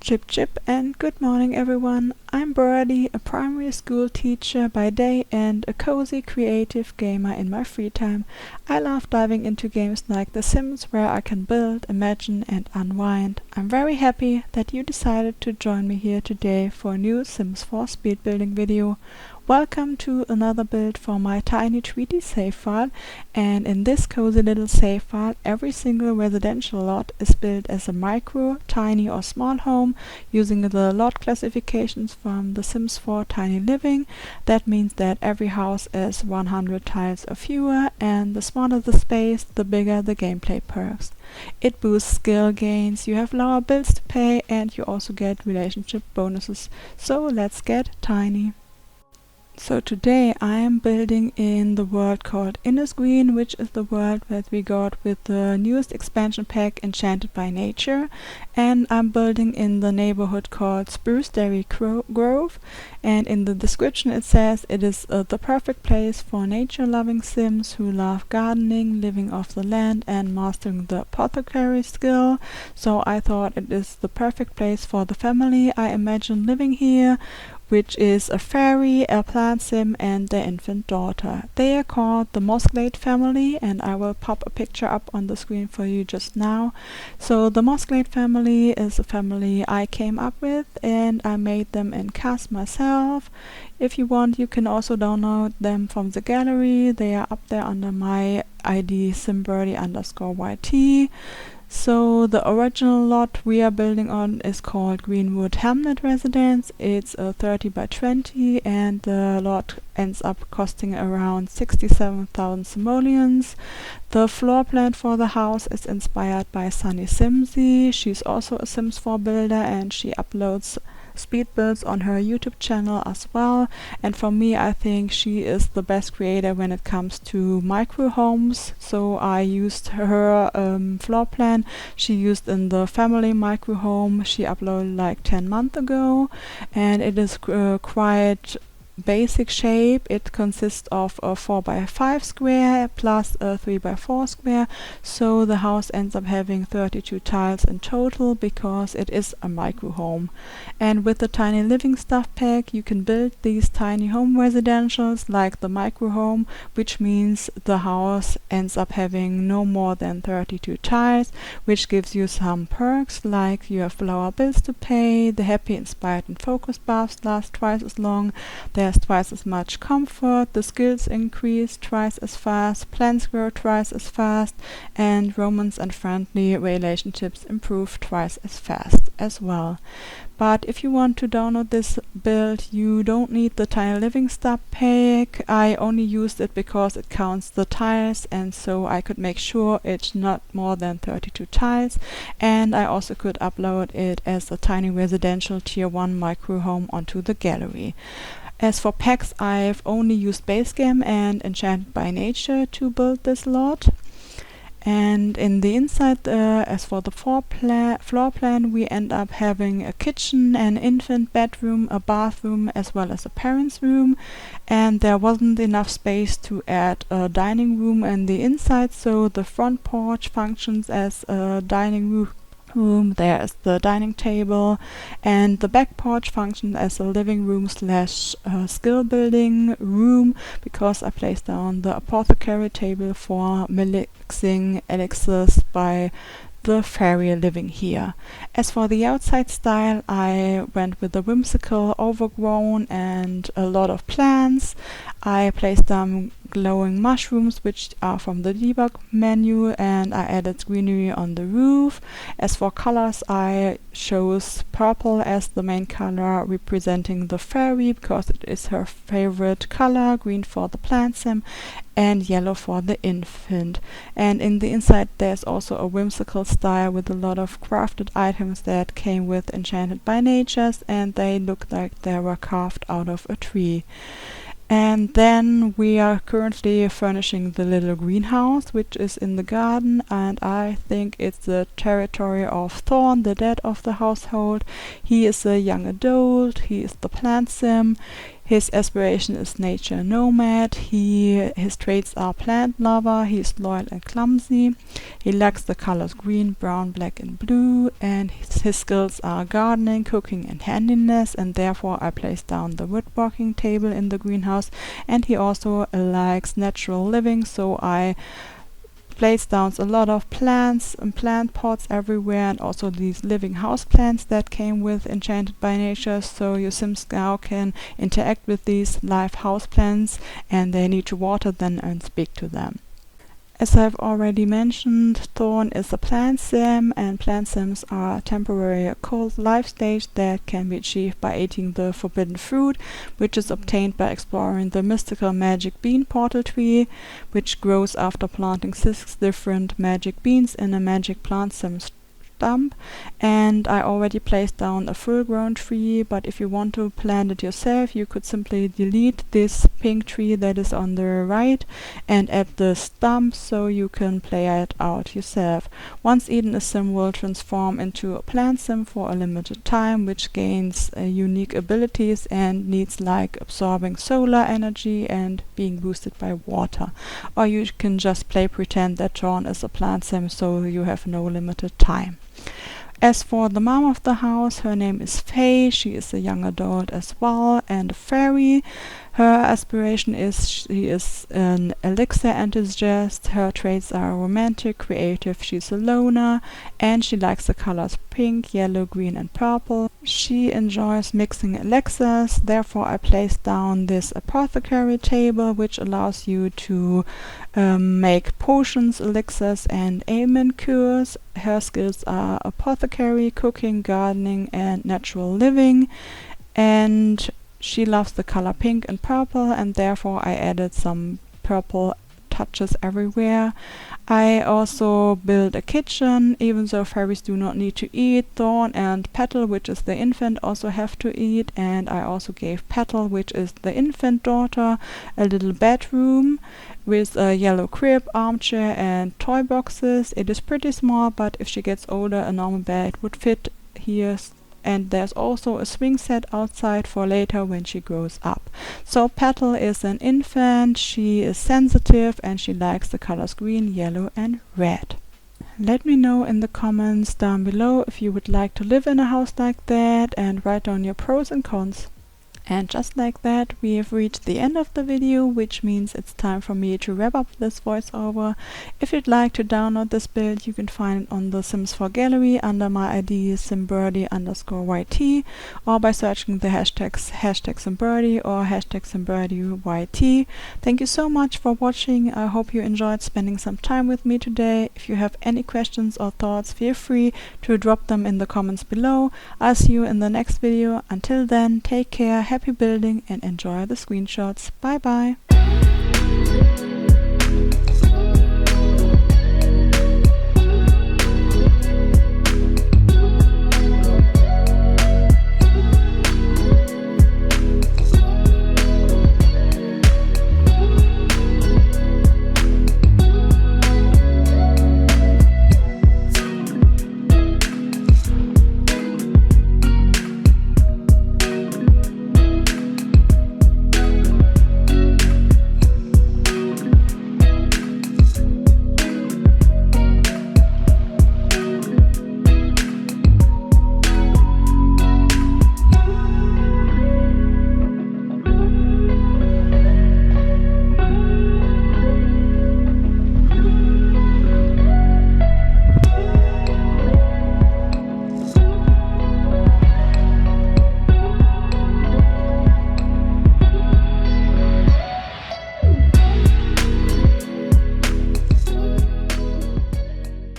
Chip chip and good morning everyone. I'm Birdie, a primary school teacher by day and a cozy creative gamer in my free time. I love diving into games like The Sims where I can build, imagine and unwind. I'm very happy that you decided to join me here today for a new Sims 4 speed building video. Welcome to another build for my tiny 3D save file, and in this cozy little save file every single residential lot is built as a micro, tiny or small home using the lot classifications from The Sims 4 Tiny Living. That means that every house is 100 tiles or fewer, and the smaller the space, the bigger the gameplay perks. It boosts skill gains, you have lower bills to pay, and you also get relationship bonuses. So let's get tiny. So today I am building in the world called Innisgreen, which is the world that we got with the newest expansion pack Enchanted by Nature, and I'm building in the neighborhood called Spruceberry Grove, and in the description it says it is the perfect place for nature-loving Sims who love gardening, living off the land and mastering the apothecary skill. So I thought it is the perfect place for the family I imagine living here, which is a fairy, a PlantSim and their infant daughter. They are called the Mossglade family, and I will pop a picture up on the screen for you just now. So the Mossglade family is a family I came up with, and I made them in cast myself. If you want, you can also download them from the gallery. They are up there under my ID simbirdie_YT. So the original lot we are building on is called Greenwood Hamlet Residence. It's a 30 by 20 and the lot ends up costing around 67,000 simoleons. The floor plan for the house is inspired by Sunny Simsy. She's also a Sims 4 builder and she uploads speed builds on her YouTube channel as well, and for me I think she is the best creator when it comes to micro homes. So I used her floor plan she used in the family micro home she uploaded like 10 months ago, and it is quite basic shape. It consists of a 4 by 5 square plus a 3 by 4 square, so the house ends up having 32 tiles in total because it is a micro home. And with the Tiny Living stuff pack you can build these tiny home residentials like the micro home, which means the house ends up having no more than 32 tiles, which gives you some perks like you have lower bills to pay, the happy, inspired and focused buffs last twice as long, there's twice as much comfort, the skills increase twice as fast, plants grow twice as fast, and romance and friendly relationships improve twice as fast as well. But if you want to download this build, you don't need the Tiny Living stuff pack. I only used it because it counts the tiles, and so I could make sure it's not more than 32 tiles, and I also could upload it as a tiny residential tier 1 micro home onto the gallery. As for packs, I've only used Basegame and Enchanted by Nature to build this lot. And in the inside, as for the floor plan, we end up having a kitchen, an infant bedroom, a bathroom, as well as a parent's room. And there wasn't enough space to add a dining room in the inside, so the front porch functions as a dining room. There is the dining table, and the back porch functions as a living room slash skill building room because I placed down the apothecary table for mixing elixirs by the fairy living here. As for the outside style, I went with the whimsical, overgrown and a lot of plants. I placed down glowing mushrooms, which are from the debug menu, and I added greenery on the roof. As for colors, I chose purple as the main color representing the fairy because it is her favorite color, green for the PlantSim and yellow for the infant. And in the inside there's also a whimsical style with a lot of crafted items that came with Enchanted by Nature, and they look like they were carved out of a tree. And then we are currently furnishing the little greenhouse, which is in the garden, and I think it's the territory of Thorn, the dad of the household. He is a young adult, he is the PlantSim. His aspiration is nature nomad. His traits are plant lover. He's loyal and clumsy. He likes the colors green, brown, black and blue, and his skills are gardening, cooking and handiness, and therefore I place down the woodworking table in the greenhouse. And he also likes natural living, so I place down a lot of plants and plant pots everywhere, and also these living house plants that came with Enchanted by Nature, so your Sims now can interact with these live house plants and they need to water them and speak to them. As I've already mentioned, Thorn is a PlantSim, and PlantSims are a temporary cold life stage that can be achieved by eating the forbidden fruit, which is obtained by exploring the mystical magic bean portal tree, which grows after planting 6 different magic beans in a magic PlantSim stump. And I already placed down a full-grown tree, but if you want to plant it yourself, you could simply delete this pink tree that is on the right and add the stump, so you can play it out yourself. Once eaten, a sim will transform into a PlantSim for a limited time, which gains unique abilities and needs like absorbing solar energy and being boosted by water. Or you can just play pretend that Thorn is a PlantSim, so you have no limited time. As for the mom of the house, her name is Faye. She is a young adult as well and a fairy. Her aspiration is she is an elixir enthusiast. Her traits are romantic, creative, she's a loner, and she likes the colors pink, yellow, green and purple. She enjoys mixing elixirs, therefore I placed down this apothecary table, which allows you to make potions, elixirs and ailment cures. Her skills are apothecary, cooking, gardening and natural living, and she loves the color pink and purple, and therefore I added some purple touches everywhere. I also built a kitchen, even though fairies do not need to eat. Thorn and Petal, which is the infant, also have to eat, and I also gave Petal, which is the infant daughter, a little bedroom with a yellow crib, armchair and toy boxes. It is pretty small, but if she gets older, a normal bed would fit here. And there's also a swing set outside for later when she grows up. So Petal is an infant, she is sensitive and she likes the colors green, yellow and red. Let me know in the comments down below if you would like to live in a house like that, and write down your pros and cons. And just like that, we have reached the end of the video, which means it's time for me to wrap up this voiceover. If you'd like to download this build, you can find it on the Sims 4 gallery under my ID simbirdie_yt, or by searching the hashtags #simbirdie or #simbirdie_yt. Thank you so much for watching. I hope you enjoyed spending some time with me today. If you have any questions or thoughts, feel free to drop them in the comments below. I'll see you in the next video. Until then, take care, happy building and enjoy the screenshots. Bye bye!